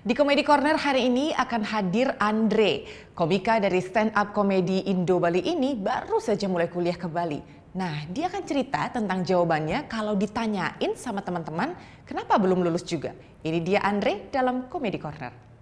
Di Komedi Corner hari ini akan hadir Andre. Komika dari stand up komedi Indo Bali ini baru saja mulai kuliah ke Bali. Nah, dia akan cerita tentang jawabannya kalau ditanyain sama teman-teman kenapa belum lulus juga. Ini dia Andre dalam Komedi Corner.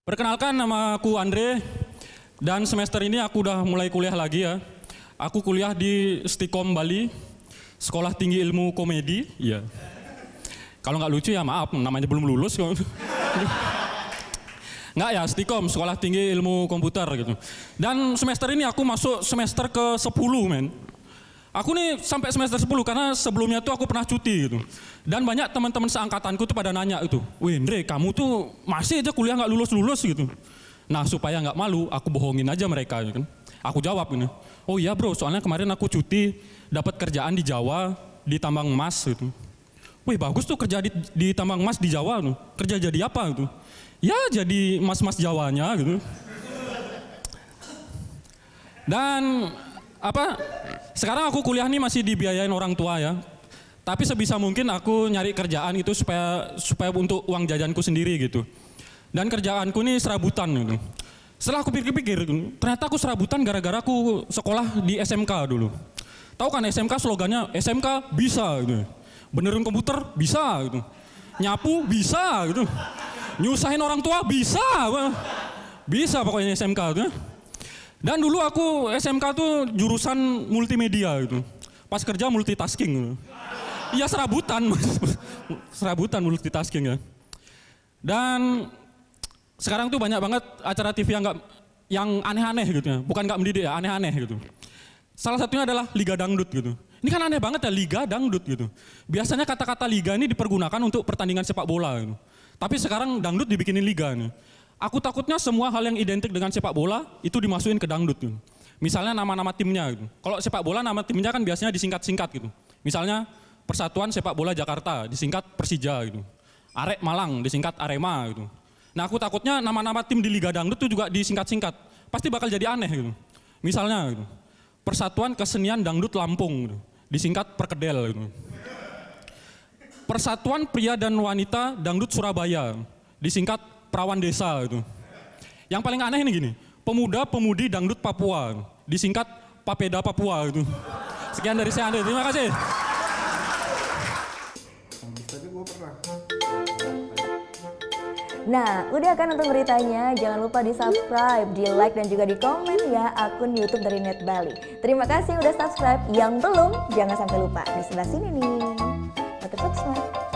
Perkenalkan, nama aku Andre, dan semester ini aku udah mulai kuliah lagi ya. Aku kuliah di Stikom Bali, Sekolah Tinggi Ilmu Komedi. Iya. Kalau nggak lucu ya maaf, namanya belum lulus. Nggak ya, Stikom, Sekolah Tinggi Ilmu Komputer gitu. Dan semester ini aku masuk semester ke-10, men. Aku nih sampai semester 10 karena sebelumnya tuh aku pernah cuti gitu. Dan banyak teman-teman seangkatanku tuh pada nanya itu, "Wih Andre, kamu tuh masih aja kuliah nggak lulus-lulus gitu." Nah supaya nggak malu, aku bohongin aja mereka gitu kan. Aku jawab ini, "Oh iya bro, soalnya kemarin aku cuti dapat kerjaan di Jawa di tambang emas gitu." "Wih bagus tuh kerja di tambang emas di Jawa tuh. Kerja jadi apa gitu?" "Ya jadi mas-mas Jawanya gitu." Dan sekarang aku kuliah nih masih dibiayain orang tua ya. Tapi sebisa mungkin aku nyari kerjaan itu supaya untuk uang jajanku sendiri gitu. Dan kerjaanku ini serabutan gitu. Setelah aku pikir-pikir, ternyata aku serabutan gara-gara aku sekolah di SMK dulu. Tahu kan SMK slogannya SMK bisa gitu. Benerin komputer bisa gitu. Nyapu bisa gitu. Nyusahin orang tua bisa. Bisa pokoknya SMK gitu. Dan dulu aku SMK tuh jurusan multimedia gitu. Pas kerja multitasking gitu. Iya serabutan, serabutan multitasking ya. Dan sekarang tuh banyak banget acara TV yang aneh-aneh gitu ya. Bukan nggak mendidik ya, aneh-aneh gitu. Salah satunya adalah Liga Dangdut gitu. Ini kan aneh banget ya, Liga Dangdut gitu. Biasanya kata-kata liga ini dipergunakan untuk pertandingan sepak bola gitu. Tapi sekarang dangdut dibikinin liga nih. Aku takutnya semua hal yang identik dengan sepak bola itu dimasukin ke dangdut gitu. Misalnya nama-nama timnya gitu. Kalau sepak bola nama timnya kan biasanya disingkat-singkat gitu. Misalnya Persatuan Sepak Bola Jakarta disingkat Persija gitu. Arek Malang disingkat Arema gitu. Nah aku takutnya nama-nama tim di Liga Dangdut itu juga disingkat-singkat. Pasti bakal jadi aneh gitu. Misalnya gitu. Persatuan Kesenian Dangdut Lampung gitu. Disingkat Perkedel gitu. Persatuan Pria dan Wanita Dangdut Surabaya disingkat Perawan Desa gitu. Yang paling aneh ini gini. Pemuda-pemudi Dangdut Papua disingkat Papeda Papua gitu. Sekian dari saya Andre, terima kasih. Nah, udah kan untuk beritanya? Jangan lupa di subscribe, di like dan juga di komen ya akun YouTube dari Net Bali. Terima kasih udah subscribe. Yang belum, jangan sampai lupa di sebelah sini nih. Notif subscribe.